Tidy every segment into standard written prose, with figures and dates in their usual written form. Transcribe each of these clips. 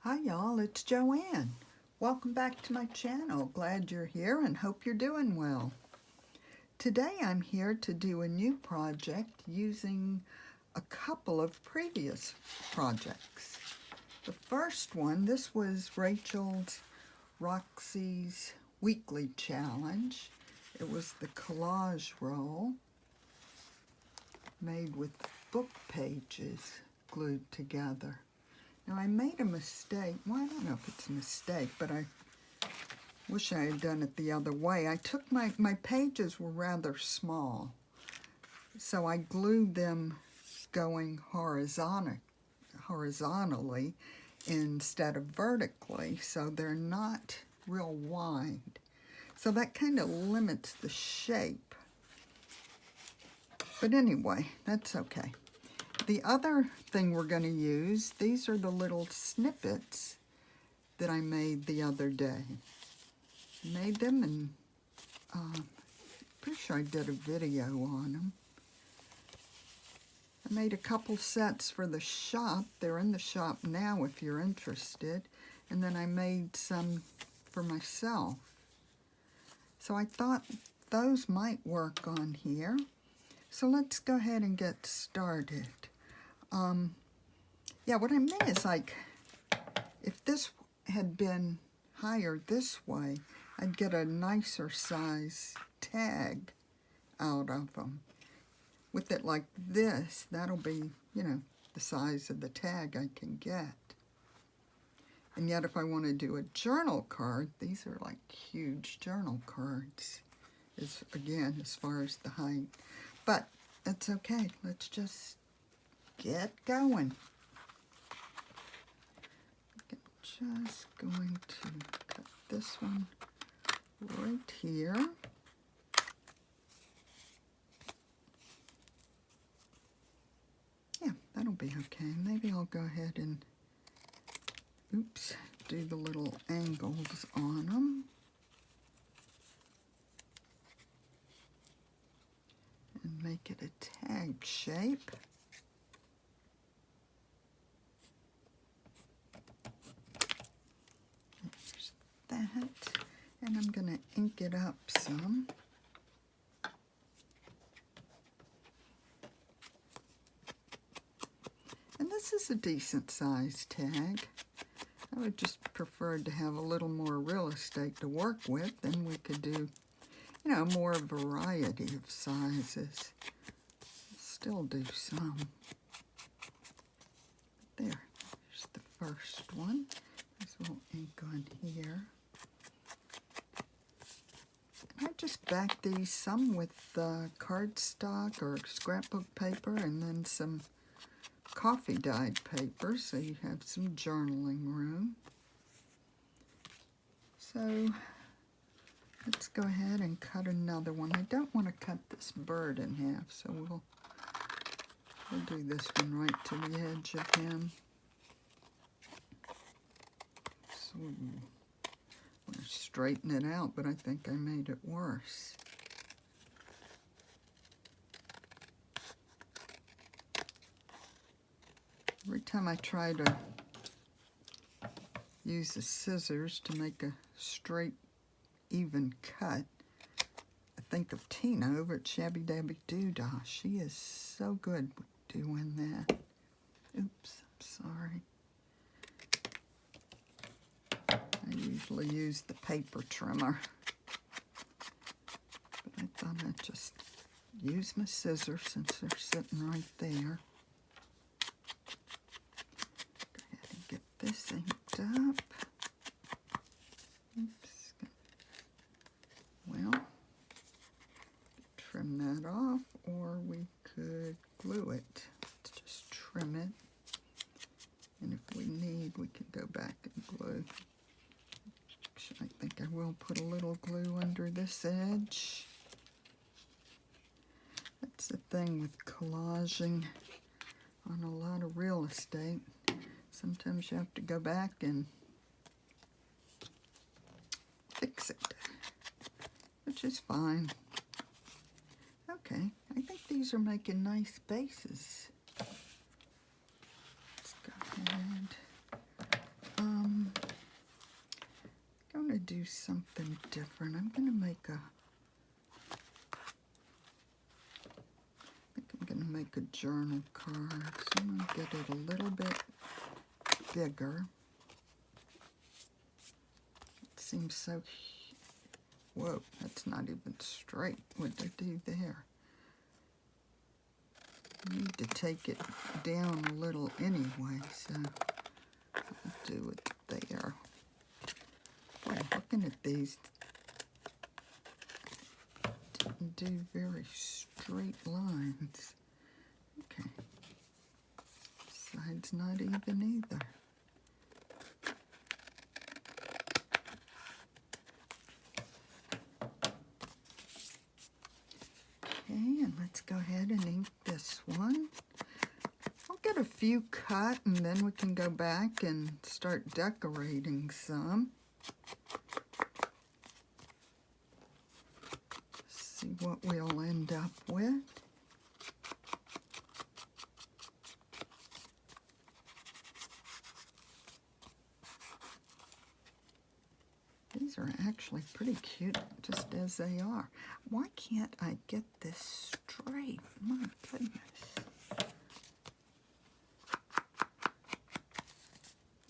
Hi y'all, it's Joanne. Welcome back to my channel. Glad you're here and hope you're doing well. Today I'm here to do a new project using a couple of previous projects. The first one, this was Rachel's Roxy's weekly challenge. It was the collage roll made with book pages glued together. Now I made a mistake. Well, I don't know if it's a mistake, but I wish I had done it the other way. I took my pages were rather small, so I glued them going horizontally instead of vertically, so they're not real wide. So that kind of limits the shape. But anyway, that's okay. The other thing we're going to use, these are the little snippets that I made the other day. I made them and pretty sure I did a video on them. I made a couple sets for the shop. They're in the shop now if you're interested. And then I made some for myself. So I thought those might work on here. So let's go ahead and get started. Yeah, what I meant is, like, if this had been higher this way, I'd get a nicer size tag out of them. With it like this, that'll be, you know, the size of the tag I can get. And yet if I want to do a journal card, these are like huge journal cards, again, as far as the height. But that's okay. Let's just get going. I'm just going to cut this one right here. Yeah, that'll be okay. Maybe I'll go ahead and, oops, do the little angles on them. And make it a tag shape. There's that. And I'm going to ink it up some. And this is a decent size tag. I would just prefer to have a little more real estate to work with, then we could do, you know, more variety of sizes. Still do some. There's the first one. There's a little ink on here. I just back these some with cardstock or scrapbook paper and then some coffee dyed paper, so you have some journaling room. So let's go ahead and cut another one. I don't want to cut this bird in half, so we'll do this one right to the edge of him. So I'm going to straighten it out, but I think I made it worse. Every time I try to use the scissors to make a straight, even cut, I think of Tina over at Shabby Dabby Doodah. She is so good with doing that. Oops, I'm sorry. I usually use the paper trimmer, but I thought I'd just use my scissors since they're sitting right there. Go ahead and get this inked up. Oops. Well, trim that off, or we could glue it. Let's just trim it, and if we need, we can go back and glue. Actually, I think I will put a little glue under this edge. That's the thing with collaging on a lot of real estate. Sometimes you have to go back and fix it, which is fine. Okay, I think these are making nice bases. Let's go ahead. something different. I'm going to make a, I think I'm going to make a journal card. So I'm going to get it a little bit bigger. It seems so, whoa, that's not even straight. What'd I do there? I need to take it down a little anyway, so I'll do it there. Boy, looking at these, didn't do very straight lines. Okay. Side's not even either. Okay, and let's go ahead and ink this one. I'll get a few cut and then we can go back and start decorating some. See what we'll end up with. These are actually pretty cute just as they are. Why can't I get this straight? My goodness.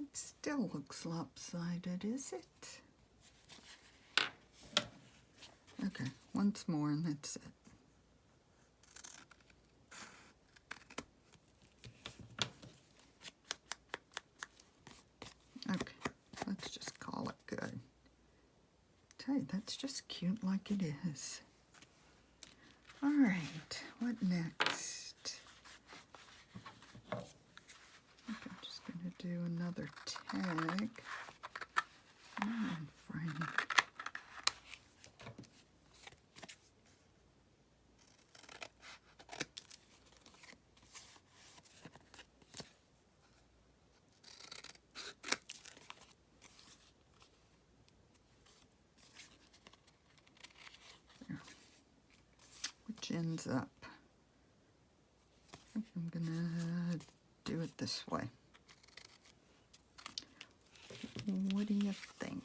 It still looks lopsided, is it? Okay, once more and that's it. Okay, let's just call it good. Hey, that's just cute like it is. All right, what next? I think I'm just going to do another tag. Frame. Which ends up, I think I'm gonna do it this way. What do you think?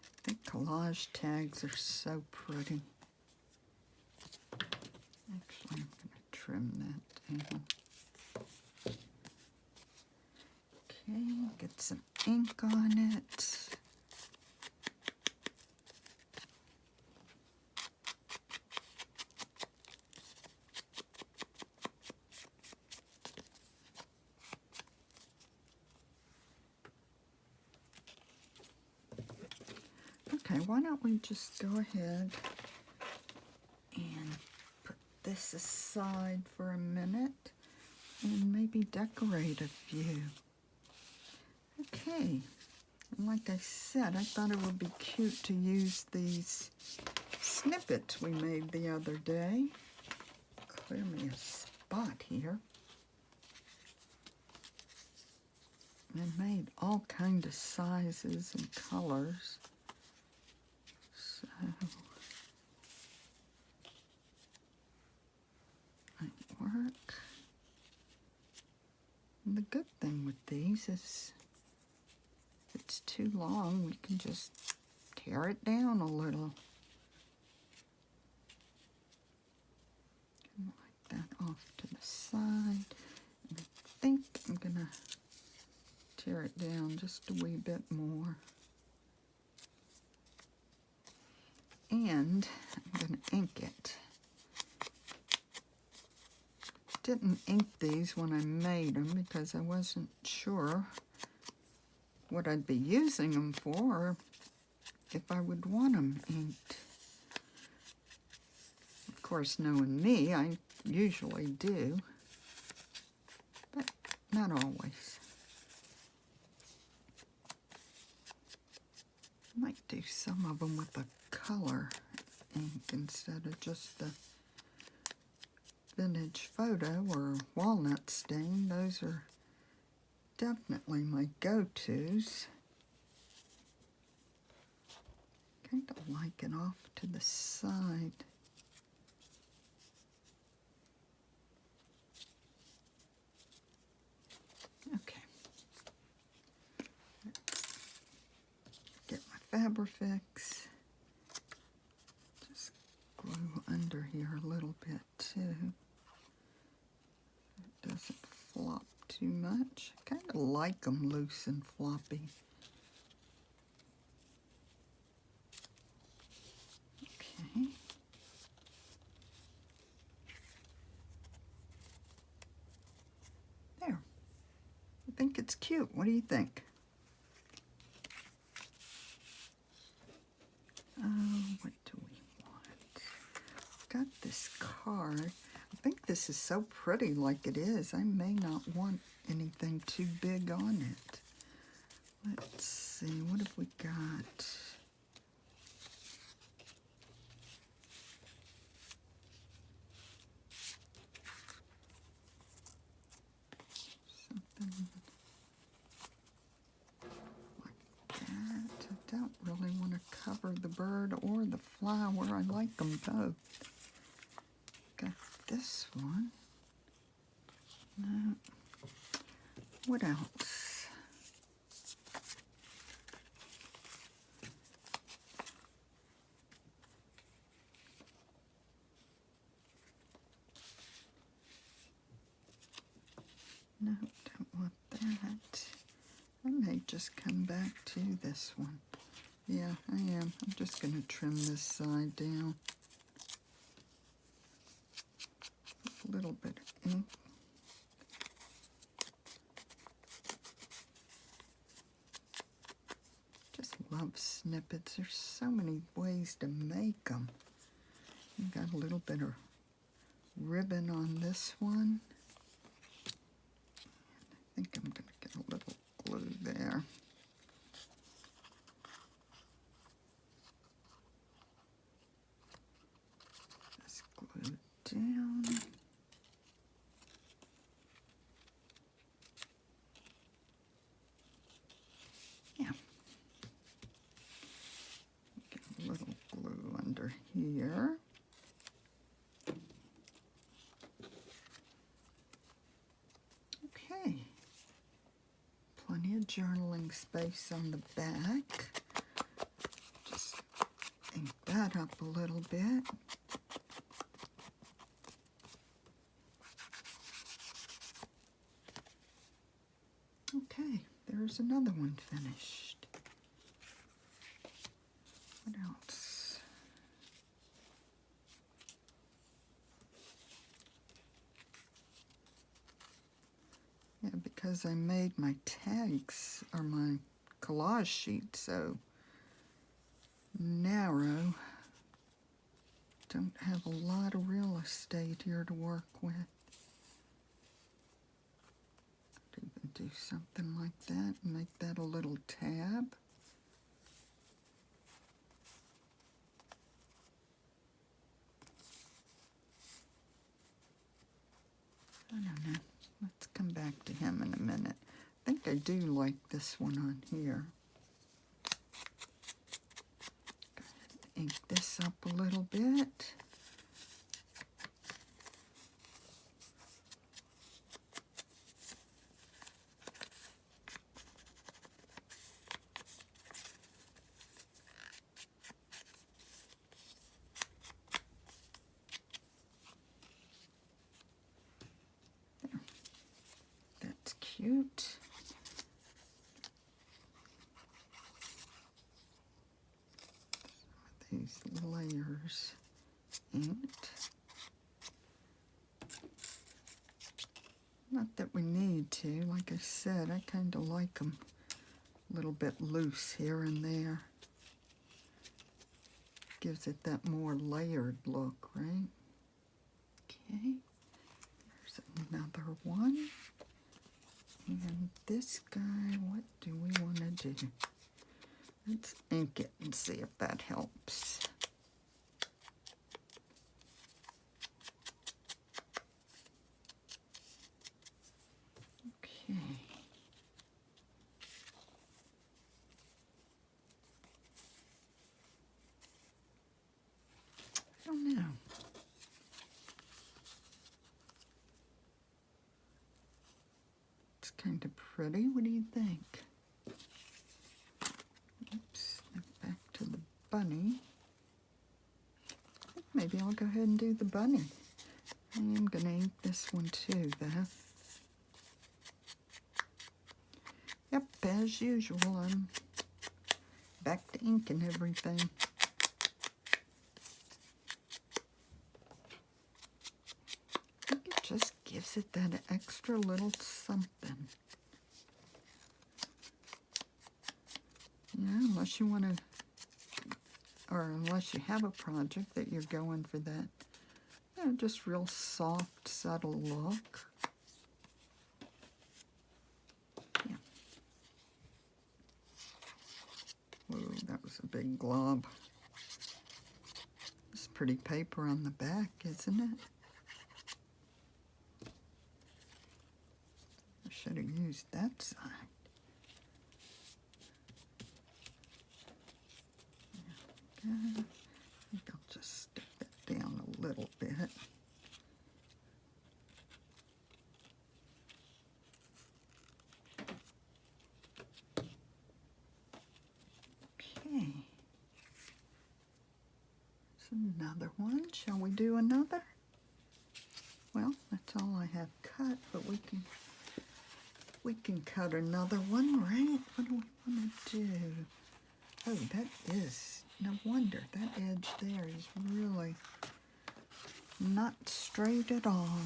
I think collage tags are so pretty. Actually, I'm gonna trim that down. Okay, get some ink on it. Okay, why don't we just go ahead and put this aside for a minute and maybe decorate a few. Okay, and like I said, I thought it would be cute to use these snippets we made the other day. Clear me a spot here. And made all kinds of sizes and colors. So, might work. And the good thing with these is if it's too long, we can just tear it down a little. Like that off to the side. And I think I'm gonna tear it down just a wee bit more. And I'm gonna ink it. Didn't ink these when I made them because I wasn't sure what I'd be using them for or if I would want them inked. Of course, knowing me, I usually do, but not always. Might do some of them with a color ink instead of just the vintage photo or walnut stain. Those are definitely my go-tos. Kind of like it off to the side. Fabrifix. Just glue under here a little bit too. It doesn't flop too much. I kind of like them loose and floppy. Okay. There. I think it's cute. What do you think? What do we want? Got this card. I think this is so pretty like it is. I may not want anything too big on it. Let's see, what have we got? Something like that. I don't really want to cover the bird or the flower. I like them both. Got this one. No. What else? No, don't want that. I may just come back to this one. Yeah, I am. I'm just going to trim this side down. A little bit of ink. Just love snippets. There's so many ways to make them. Got a little bit of ribbon on this one. I think I'm going to get a little glue there. Just glue it down. Yeah. Get a little glue under here. Okay. Plenty of journaling space on the back. Just ink that up a little bit. Okay, there's another one finished. What else? Yeah, because I made my tags or my collage sheet so narrow, don't have a lot of real estate here to work with. Could even do something like that and make that a little tab. I don't know. Let's come back to him in a minute. I think I do like this one on here. Go ahead and ink this up a little bit. That's cute. Some of these layers inked. Not that we need to. Like I said, I kind of like them a little bit loose here and there. Gives it that more layered look, right? Okay. There's another one. And this guy, what do we want to do? Let's ink it and see if that helps. Okay. I don't know. It's kind of pretty. What do you think? Oops, snip back bunny. I think maybe I'll go ahead and do the bunny. I am going to ink this one too, though. Yep, as usual, I'm back to inking everything. I think it just gives it that extra little something. Yeah, unless you want to, or unless you have a project that you're going for that, you know, just real soft, subtle look. Yeah. Whoa, that was a big glob. It's pretty paper on the back, isn't it? I should have used that side. I think I'll just stick that down a little bit. Okay. There's another one. Shall we do another? Well, that's all I have cut, but we can cut another one, right? What do we want to do? Oh, that is, no wonder, that edge there is really not straight at all.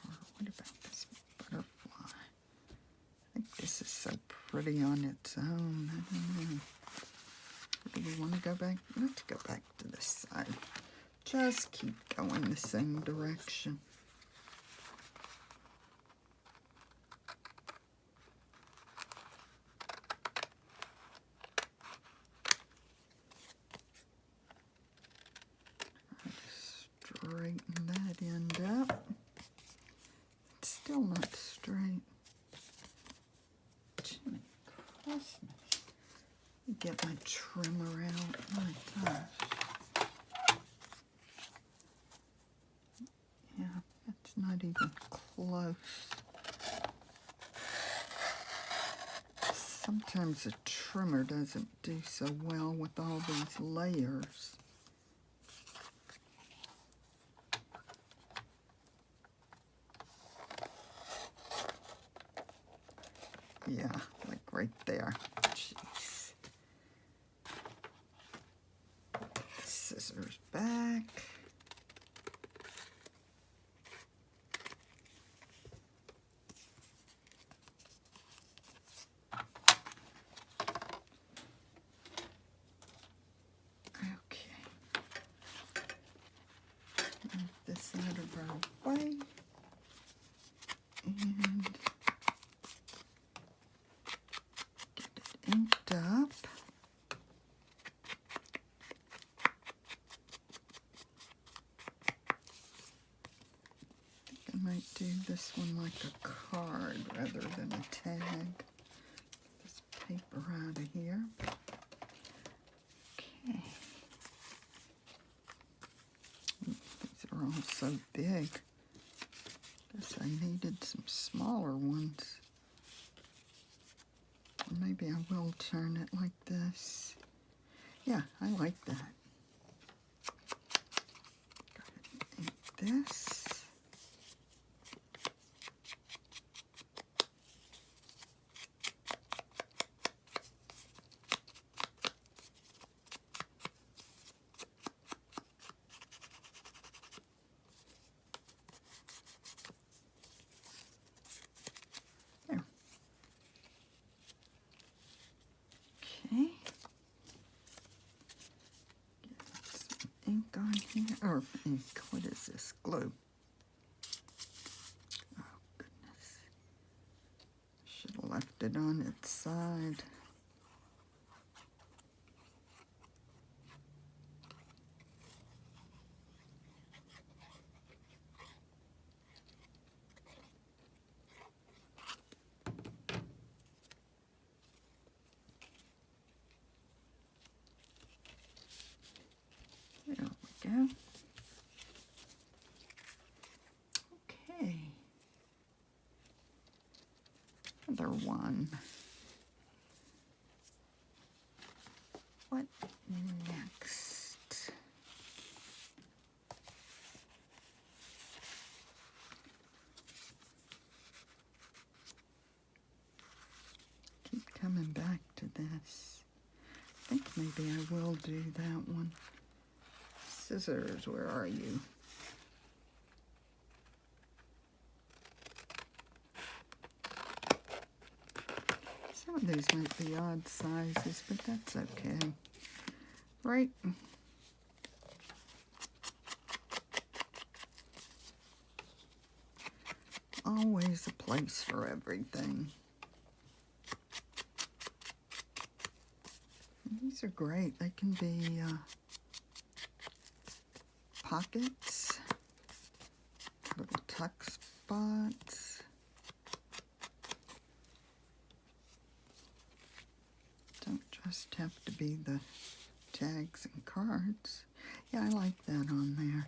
Or what about this butterfly? I think this is so pretty on its own. I don't know. Or do we want to go back? Let's go back to this side. Just keep going the same direction. Straighten that end up. It's still not straight. Jiminy Christmas. Get my trimmer out. My gosh. Yeah, that's not even close. Sometimes a trimmer doesn't do so well with all these layers. Yeah, like right there. Jeez. Scissors back. Okay. Move this out of our way. And inked up. I think I might do this one like a card rather than a tag. Get this paper out of here. Okay. These are all so big. Guess I needed some smaller ones. Maybe I will turn it like this. Yeah, I like that. Go ahead and ink this. There. Okay. Get some ink on here. Or ink, what is this? Glue. Oh, goodness. Should have left it on its side. There we go. Okay. They're one. What next? Keep coming back to this. I think maybe I will do that one. Scissors, where are you? Some of these might be odd sizes, but that's okay. Right? Always a place for everything. And these are great. They can be pockets, little tuck spots. Don't just have to be the tags and cards. Yeah, I like that on there.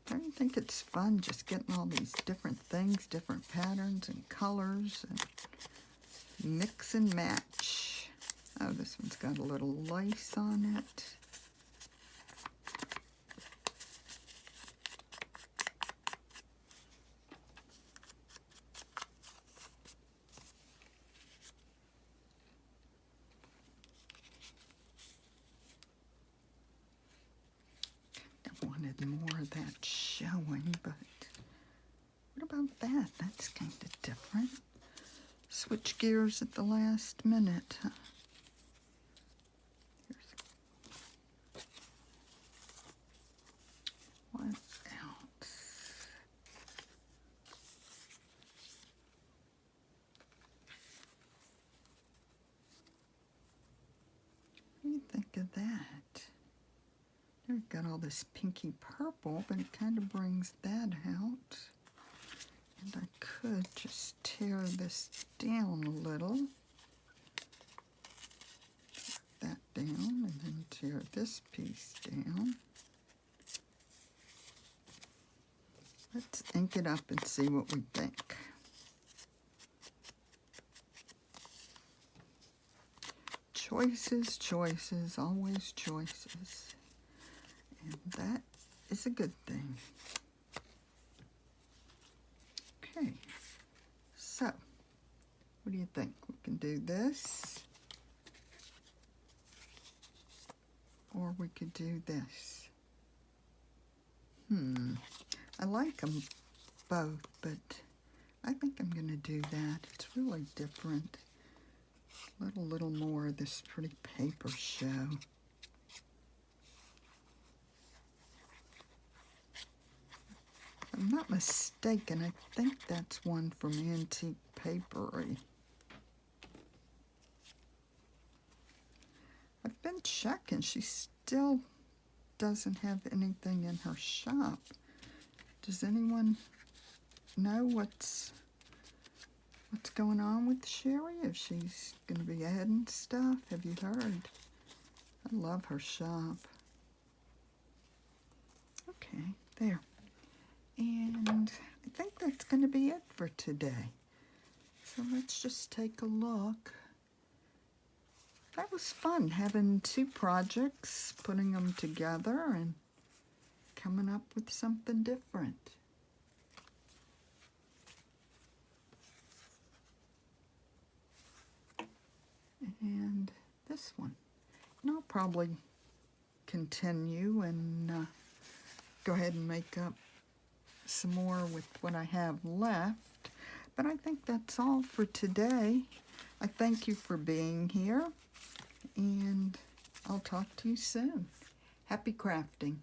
Don't you think it's fun just getting all these different things, different patterns and colors, and mix and match? Oh, this one's got a little lace on it. I wanted more of that showing, but what about that? That's kind of different. Switch gears at the last minute, huh? What else? What do you think of that? We've got all this pinky purple, but it kind of brings that out. And I could just tear this down a little. That down, and then tear this piece down. Let's ink it up and see what we think. Choices, choices, always choices. And that is a good thing. Okay, so what do you think? We can do this, or we could do this. I like them both, but I think I'm going to do that. It's really different. Little more of this pretty paper show. If I'm not mistaken, I think that's one from Antique Papery. I've been checking. She still doesn't have anything in her shop. Does anyone know what's going on with Sherry? If she's going to be adding stuff? Have you heard? I love her shop. Okay, there. And I think that's going to be it for today. So let's just take a look. That was fun, having two projects, putting them together and coming up with something different. And this one. And I'll probably continue and go ahead and make up some more with what I have left. But I think that's all for today. I thank you for being here, and I'll talk to you soon. Happy crafting.